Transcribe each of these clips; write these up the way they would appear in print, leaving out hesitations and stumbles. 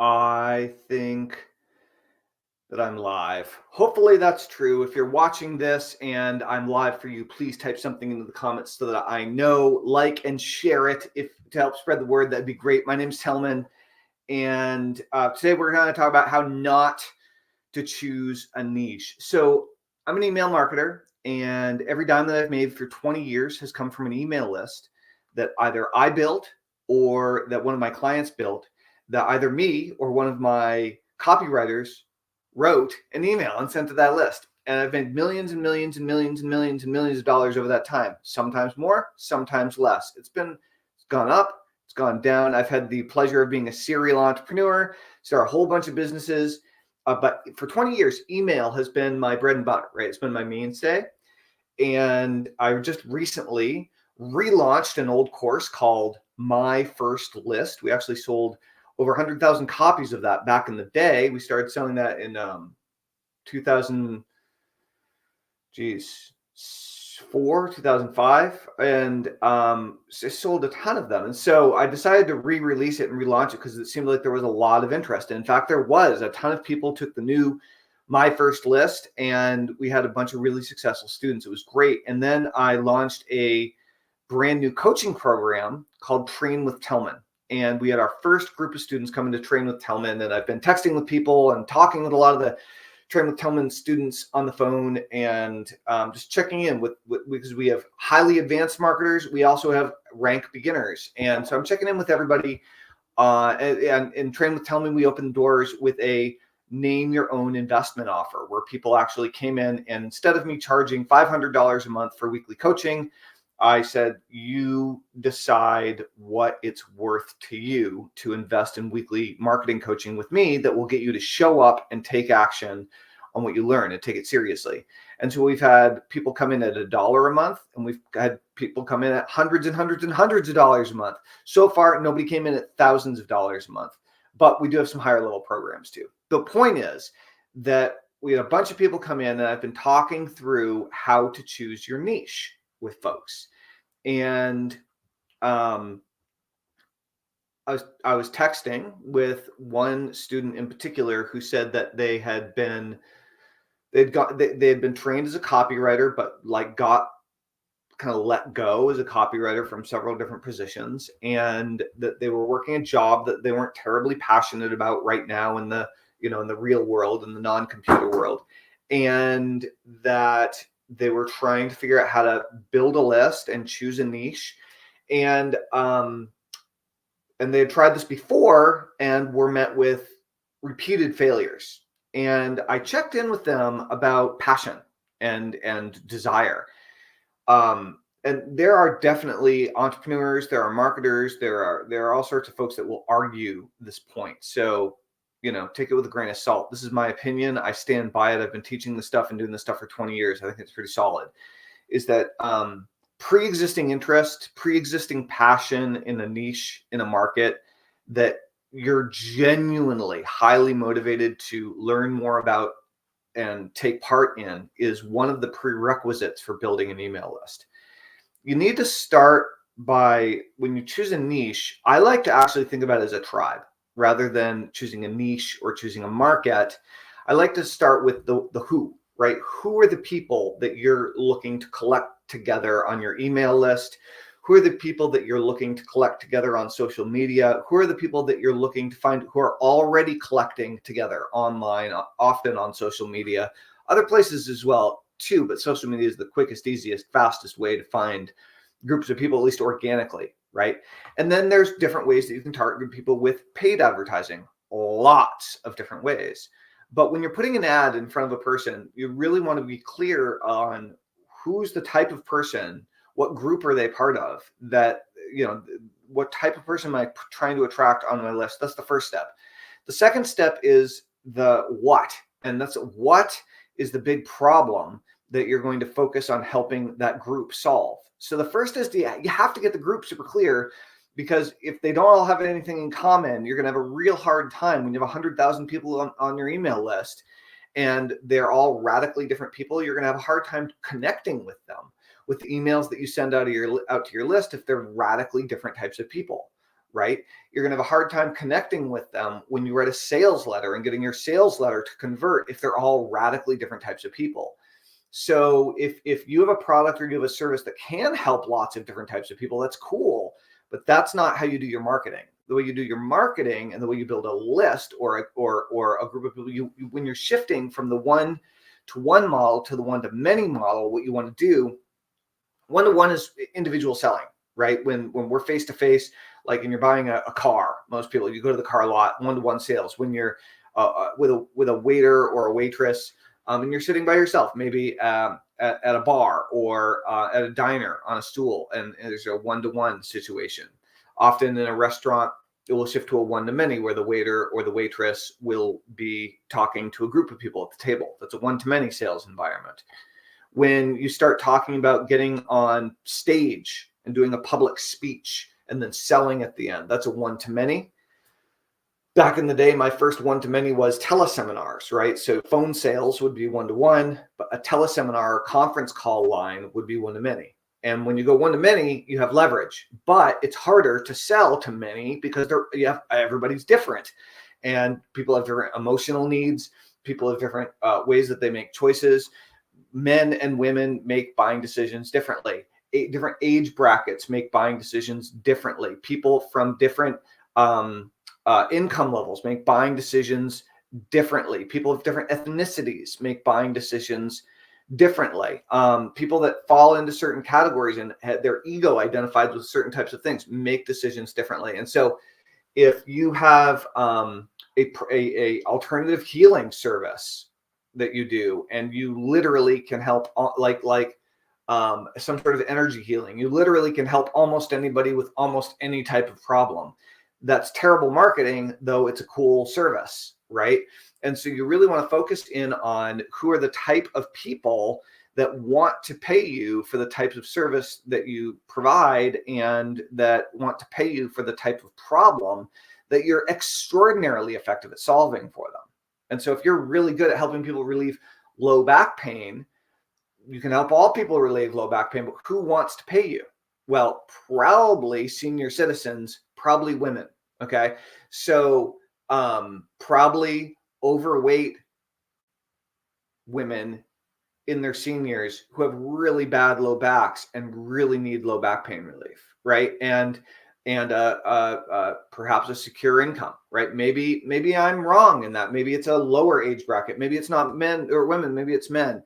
I think that I'm live. Hopefully that's true. If you're watching this and I'm live for you, please type something into the comments so that I know, like and share it if to help spread the word. That'd be great. My name's Tellman, and today we're going to talk about how not to choose a niche. So I'm an email marketer, and every dime that I've made for 20 years has come from an email list that either I built or that one of my clients built, that either me or one of my copywriters wrote an email and sent to that list. And I've made millions and millions and millions and millions and millions of dollars over that time. Sometimes more, sometimes less. It's gone up, it's gone down. I've had the pleasure of being a serial entrepreneur, start a whole bunch of businesses. But for 20 years, email has been my bread and butter, right? It's been my mainstay. And I just recently relaunched an old course called My First List. We actually sold over 100,000 copies of that back in the day. We started selling that in 2000, geez, 2005, and sold a ton of them. And so I decided to re-release it and relaunch it because it seemed like there was a lot of interest. And in fact, there was a ton of people took the new My First List, and we had a bunch of really successful students. It was great. And then I launched a brand new coaching program called Train with Tellman. And we had our first group of students coming to Train with Tellman. And I've been texting with people and talking with a lot of the Train with Tellman students on the phone, and just checking in with because we have highly advanced marketers. We also have rank beginners. And so I'm checking in with everybody. And Train with Tellman, we opened doors with a name your own investment offer where people actually came in, and instead of me charging $500 a month for weekly coaching, I said, you decide what it's worth to you to invest in weekly marketing coaching with me that will get you to show up and take action on what you learn and take it seriously. And so we've had people come in at $1 a month, and we've had people come in at hundreds and hundreds and hundreds of dollars a month. So far, nobody came in at thousands of dollars a month, but we do have some higher level programs too. The point is that we had a bunch of people come in, and I've been talking through how to choose your niche with folks. And I was texting with one student in particular who said that they had been trained as a copywriter, but like got kind of let go as a copywriter from several different positions, and that they were working a job that they weren't terribly passionate about right now in the in the real world, in the non-computer world, and that they were trying to figure out how to build a list and choose a niche. And they had tried this before and were met with repeated failures. And I checked in with them about passion and desire. And there are definitely entrepreneurs, there are marketers, there are all sorts of folks that will argue this point. So take it with a grain of salt. This is my opinion. I stand by it. I've been teaching this stuff and doing this stuff for 20 years. I think it's pretty solid. Is that pre-existing interest, pre-existing passion in a niche, in a market that you're genuinely highly motivated to learn more about and take part in, is one of the prerequisites for building an email list. You need to start by, when you choose a niche, I like to actually think about it as a tribe rather than choosing a niche or choosing a market. I like to start with the who, right? Who are the people that you're looking to collect together on your email list? Who are the people that you're looking to collect together on social media? Who are the people that you're looking to find who are already collecting together online, often on social media, other places as well too, but social media is the quickest, easiest, fastest way to find groups of people, at least organically, right? And then there's different ways that you can target people with paid advertising, lots of different ways. But when you're putting an ad in front of a person, you really want to be clear on who's the type of person, what group are they part of, that, what type of person am I trying to attract on my list? That's the first step. The second step is the what, and that's what is the big problem that you're going to focus on helping that group solve. So the first is you have to get the group super clear, because if they don't all have anything in common, you're going to have a real hard time when you have 100,000 people on your email list and they're all radically different people. You're going to have a hard time connecting with them with the emails that you send out to your list if they're radically different types of people, right? You're going to have a hard time connecting with them when you write a sales letter and getting your sales letter to convert if they're all radically different types of people. So if you have a product or you have a service that can help lots of different types of people, that's cool, but that's not how you do your marketing. The way you do your marketing and the way you build a list or a group of people, when you're shifting from the one-to-one model to the one-to-many model, what you want to do, one-to-one is individual selling, right? When we're face-to-face, like when you're buying a car, most people, you go to the car lot, one-to-one sales. When you're with a waiter or a waitress, and you're sitting by yourself, maybe at a bar or at a diner on a stool, and there's a one-to-one situation. Often in a restaurant, it will shift to a one-to-many where the waiter or the waitress will be talking to a group of people at the table. That's a one-to-many sales environment. When you start talking about getting on stage and doing a public speech and then selling at the end, that's a one-to-many. Back in the day, my first one-to-many was teleseminars, right? So phone sales would be one-to-one, but a teleseminar conference call line would be one-to-many. And when you go one-to-many, you have leverage, but it's harder to sell to many because everybody's different, and people have different emotional needs. People have different ways that they make choices. Men and women make buying decisions differently. Different age brackets make buying decisions differently. People from different income levels make buying decisions differently. People of different ethnicities make buying decisions differently. People that fall into certain categories and have their ego identified with certain types of things make decisions differently. And so if you have a alternative healing service that you do, and you literally can help like some sort of energy healing, you literally can help almost anybody with almost any type of problem. That's terrible marketing, though it's a cool service, right? And so you really want to focus in on who are the type of people that want to pay you for the types of service that you provide, and that want to pay you for the type of problem that you're extraordinarily effective at solving for them. And so if you're really good at helping people relieve low back pain, you can help all people relieve low back pain, but who wants to pay you? Well, probably senior citizens, probably women. Okay. So probably overweight women in their seniors who have really bad low backs and really need low back pain relief, right? And perhaps a secure income, right? Maybe I'm wrong in that. Maybe it's a lower age bracket. Maybe it's not men or women. Maybe it's men.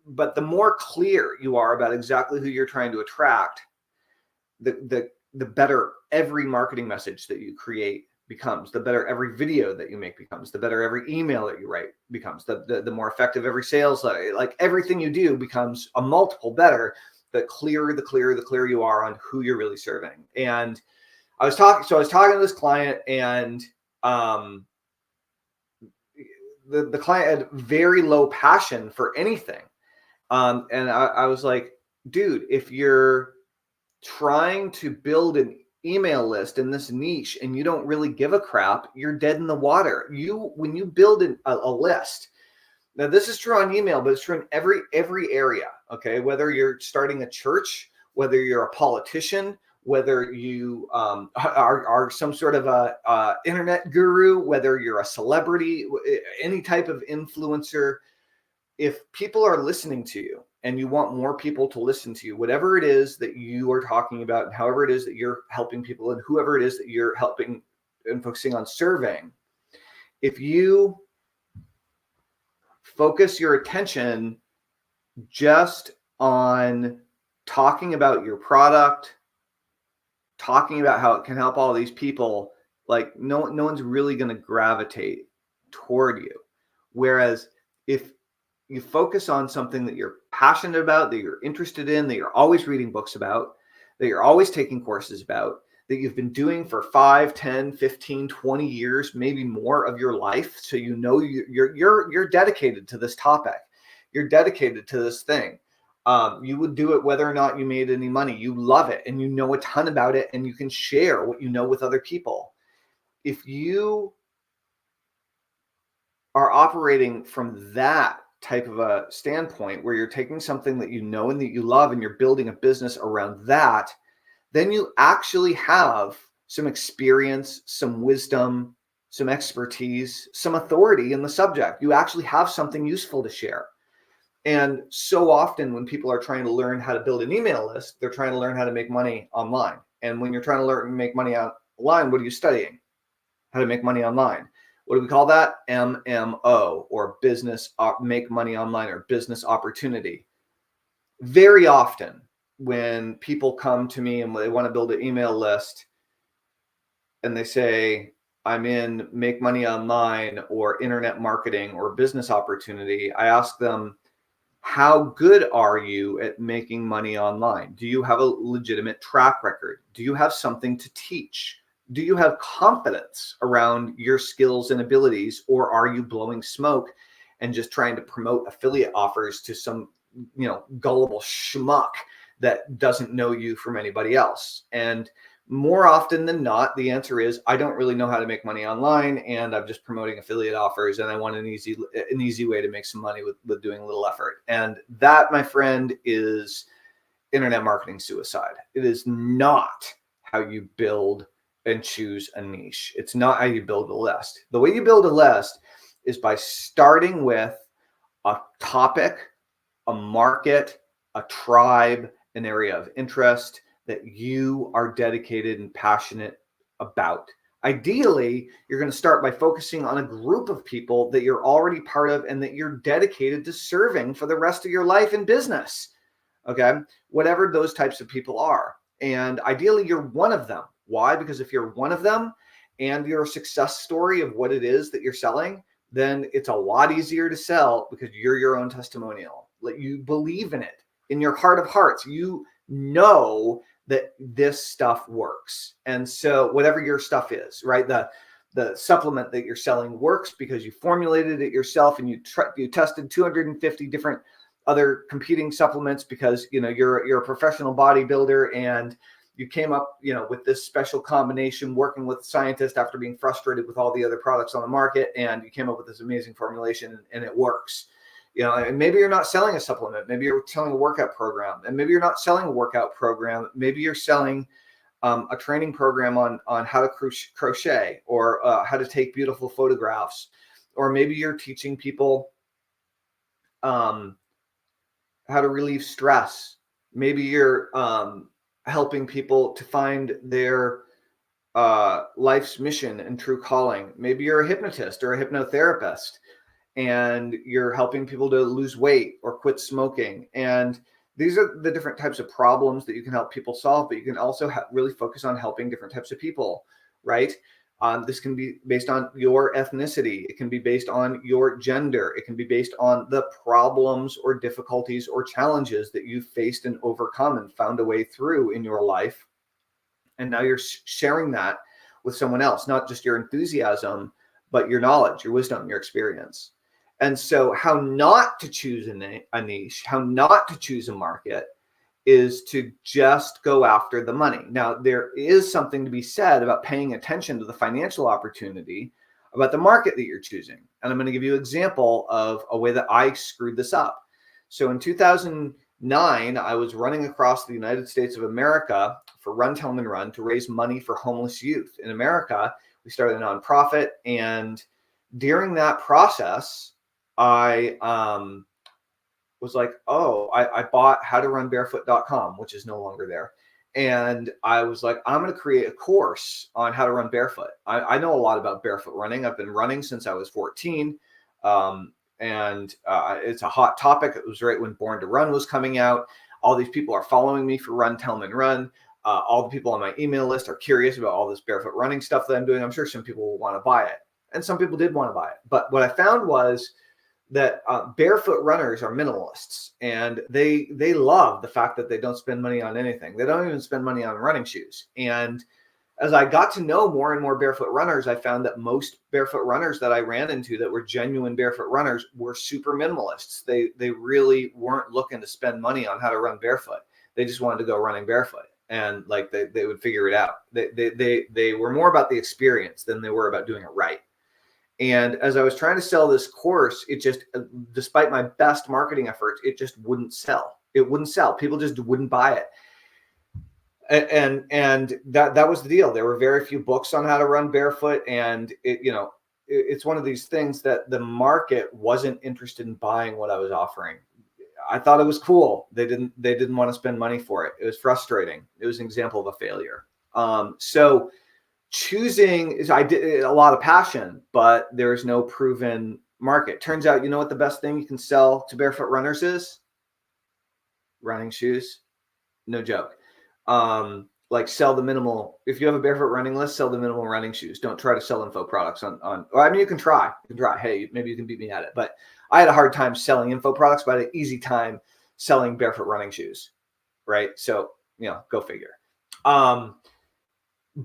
But the more clear you are about exactly who you're trying to attract, the better every marketing message that you create becomes, the better every video that you make becomes, the better every email that you write becomes, the more effective every sales letter. Like everything you do becomes a multiple better. The clearer you are on who you're really serving. And I was talking to this client, and the client had very low passion for anything. And I was like, dude, if you're trying to build an email list in this niche and you don't really give a crap, you're dead in the water. When you build a list, now this is true on email, but it's true in every area. Okay, whether you're starting a church, whether you're a politician, whether you are some sort of a internet guru, whether you're a celebrity, any type of influencer, if people are listening to you and you want more people to listen to you, whatever it is that you are talking about, and however it is that you're helping people, and whoever it is that you're helping and focusing on serving, if you focus your attention just on talking about your product, talking about how it can help all these people, like no one's really going to gravitate toward you. Whereas if you focus on something that you're passionate about, that you're interested in, that you're always reading books about, that you're always taking courses about, that you've been doing for 5, 10, 15, 20 years, maybe more of your life. So you know you're dedicated to this topic. You're dedicated to this thing. You would do it whether or not you made any money. You love it and you know a ton about it, and you can share what you know with other people. If you are operating from that type of a standpoint, where you're taking something that you know and that you love and you're building a business around that, then you actually have some experience, some wisdom, some expertise, some authority in the subject. You actually have something useful to share. And so often when people are trying to learn how to build an email list, they're trying to learn how to make money online. And when you're trying to learn to make money online, what are you studying? How to make money online. What do we call that? MMO, or make money online, or business opportunity. Very often when people come to me and they want to build an email list and they say, I'm in make money online or internet marketing or business opportunity, I ask them, how good are you at making money online? Do you have a legitimate track record? Do you have something to teach? Do you have confidence around your skills and abilities, or are you blowing smoke and just trying to promote affiliate offers to some, gullible schmuck that doesn't know you from anybody else? And more often than not, the answer is, I don't really know how to make money online, and I'm just promoting affiliate offers, and I want an easy way to make some money with doing a little effort. And that, my friend, is internet marketing suicide. It is not how you build and choose a niche. It's not how you build a list. The way you build a list is by starting with a topic, a market, a tribe, an area of interest that you are dedicated and passionate about. Ideally, you're going to start by focusing on a group of people that you're already part of and that you're dedicated to serving for the rest of your life in business. Okay, whatever those types of people are. And ideally, you're one of them. Why? Because if you're one of them and you're a success story of what it is that you're selling, then it's a lot easier to sell because you're your own testimonial. Like, you believe in it in your heart of hearts. You know that this stuff works. And so whatever your stuff is, right? The supplement that you're selling works because you formulated it yourself, and you tested 250 different other competing supplements because you're a professional bodybuilder, and you came up with this special combination working with scientists after being frustrated with all the other products on the market, and you came up with this amazing formulation, and it works. And maybe you're not selling a supplement, maybe you're selling a workout program, and maybe you're not selling a workout program, maybe you're selling a training program on how to crochet, or how to take beautiful photographs, or maybe you're teaching people how to relieve stress. Maybe you're helping people to find their life's mission and true calling. Maybe you're a hypnotist or a hypnotherapist, and you're helping people to lose weight or quit smoking. And these are the different types of problems that you can help people solve, but you can also really focus on helping different types of people, right? This can be based on your ethnicity. It can be based on your gender. It can be based on the problems or difficulties or challenges that you've faced and overcome and found a way through in your life. And now you're sharing that with someone else, not just your enthusiasm, but your knowledge, your wisdom, your experience. And so how not to choose a niche, how not to choose a market, is to just go after the money. Now, there is something to be said about paying attention to the financial opportunity about the market that you're choosing. And I'm going to give you an example of a way that I screwed this up. So in 2009, I was running across the United States of America for Run, Tellman, Run to raise money for homeless youth in America. We started a nonprofit, and during that process, I was like, I bought howtorunbarefoot.com, which is no longer there. And I was like, I'm going to create a course on how to run barefoot. I know a lot about barefoot running. I've been running since I was 14. And it's a hot topic. It was right when Born to Run was coming out. All these people are following me for Run, Tellman, Run. All the people on my email list are curious about all this barefoot running stuff that I'm doing. I'm sure some people will want to buy it. And some people did want to buy it. But what I found was that barefoot runners are minimalists, and they love the fact that they don't spend money on anything. They don't even spend money on running shoes. And as I got to know more and more barefoot runners, I found that most barefoot runners that I ran into that were genuine barefoot runners were super minimalists. They really weren't looking to spend money on how to run barefoot. They just wanted to go running barefoot, and like they would figure it out. They were more about the experience than they were about doing it right. And as I was trying to sell this course, it just, despite my best marketing efforts, it just wouldn't sell. It wouldn't sell. People just wouldn't buy it. And that was the deal. There were very few books on how to run barefoot, and it's one of these things that the market wasn't interested in buying what I was offering. I thought it was cool. They didn't want to spend money for it. It was frustrating. It was an example of a failure. So choosing is, I did a lot of passion, but there's no proven market. Turns out, you know what the best thing you can sell to barefoot runners is? Running shoes. No joke. Like sell the minimal. If you have a barefoot running list, sell the minimal running shoes. Don't try to sell info products on. Or I mean, you can try. Hey, maybe you can beat me at it. But I had a hard time selling info products, but I had an easy time selling barefoot running shoes. Right. So, go figure.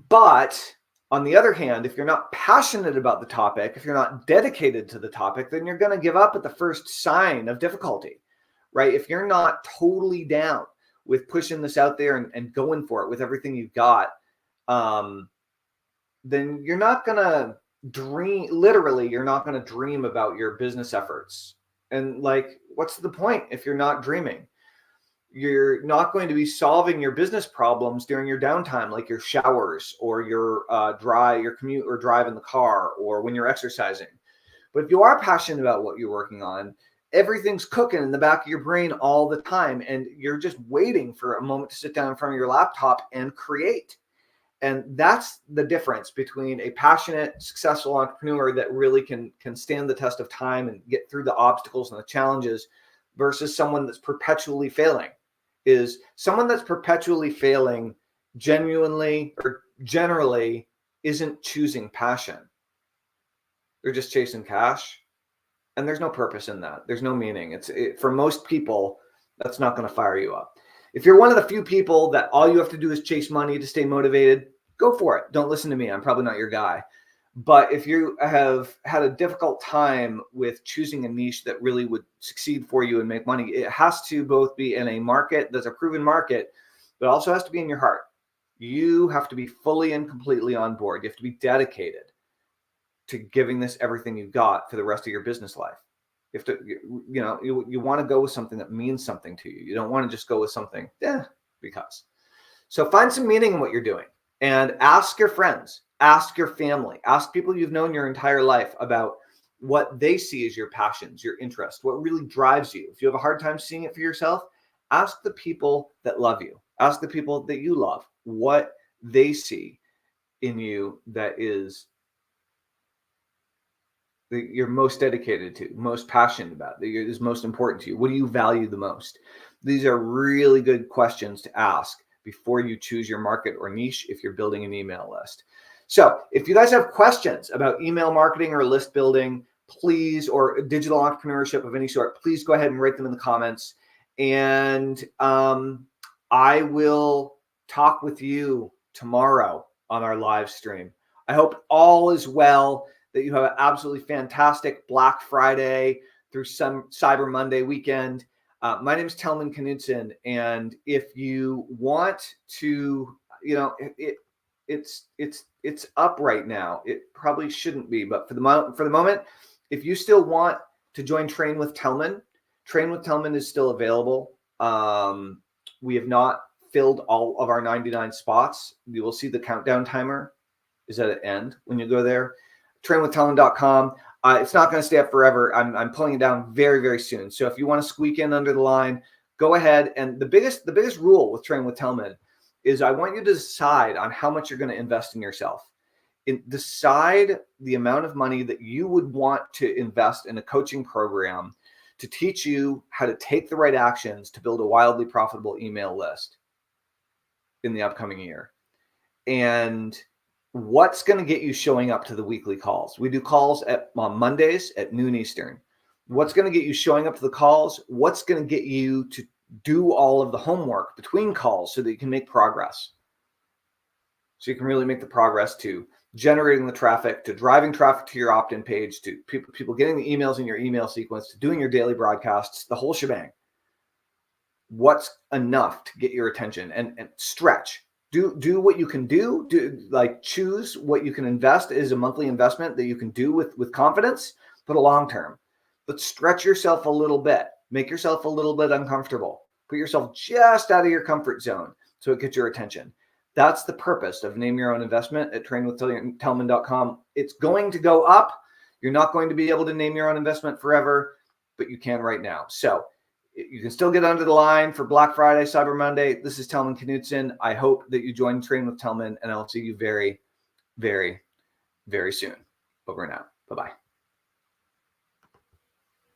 But on the other hand, if you're not passionate about the topic, if you're not dedicated to the topic, then you're going to give up at the first sign of difficulty, right? If you're not totally down with pushing this out there and going for it with everything you've got, then you're not going to dream. Literally, you're not going to dream about your business efforts. And like, what's the point if you're not dreaming? You're not going to be solving your business problems during your downtime, like your showers or your commute or drive in the car or when you're exercising. But if you are passionate about what you're working on, everything's cooking in the back of your brain all the time, and you're just waiting for a moment to sit down in front of your laptop and create. And that's the difference between a passionate, successful entrepreneur that really can stand the test of time and get through the obstacles and the challenges versus someone that's perpetually failing. Is someone that's perpetually failing genuinely or generally isn't choosing passion. They're just chasing cash. And there's no purpose in that. There's no meaning. For most people, that's not going to fire you up. If you're one of the few people that all you have to do is chase money to stay motivated, go for it. Don't listen to me. I'm probably not your guy. But if you have had a difficult time with choosing a niche that really would succeed for you and make money, it has to both be in a market that's a proven market, but also has to be in your heart. You have to be fully and completely on board. You have to be dedicated to giving this everything you've got for the rest of your business life. You have to, you want to go with something that means something to you. You don't want to just go with something, because. So find some meaning in what you're doing and ask your friends, ask your family, ask people you've known your entire life about what they see as your passions, your interests, what really drives you. If you have a hard time seeing it for yourself, ask the people that love you, ask the people that you love, what they see in you that you're most dedicated to, most passionate about, that is most important to you. What do you value the most? These are really good questions to ask before you choose your market or niche if you're building an email list. So if you guys have questions about email marketing or list building, please, or digital entrepreneurship of any sort, please go ahead and write them in the comments. And I will talk with you tomorrow on our live stream. I hope all is well, that you have an absolutely fantastic Black Friday through some Cyber Monday weekend. My name is Tellman Knudsen, and if you want to, it's up right now. It probably shouldn't be, but for the moment, if you still want to join Train with Tellman is still available. We have not filled all of our 99 spots. You will see the countdown timer is at an end when you go there. trainwithtellman.com. It's not going to stay up forever. I'm pulling it down very, very soon. So if you want to squeak in under the line, go ahead. And the biggest rule with Train with Tellman is I want you to decide on how much you're going to invest in yourself. Decide the amount of money that you would want to invest in a coaching program to teach you how to take the right actions to build a wildly profitable email list in the upcoming year. And what's going to get you showing up to the weekly calls? We do calls on Mondays at noon Eastern. What's going to get you showing up to the calls? What's going to get you to do all of the homework between calls so that you can make progress? So you can really make the progress to generating the traffic, to driving traffic to your opt-in page, to people getting the emails in your email sequence, to doing your daily broadcasts, the whole shebang. What's enough to get your attention and stretch? Do what you can do. Choose what you can invest as a monthly investment that you can do with confidence, but a long term. But stretch yourself a little bit. Make yourself a little bit uncomfortable. Put yourself just out of your comfort zone so it gets your attention. That's the purpose of Name Your Own Investment at trainwithtellman.com. It's going to go up. You're not going to be able to name your own investment forever, but you can right now. So you can still get under the line for Black Friday, Cyber Monday. This is Tellman Knutson. I hope that you join Train with Tellman, and I'll see you very, very, very soon. Over and out. Bye-bye.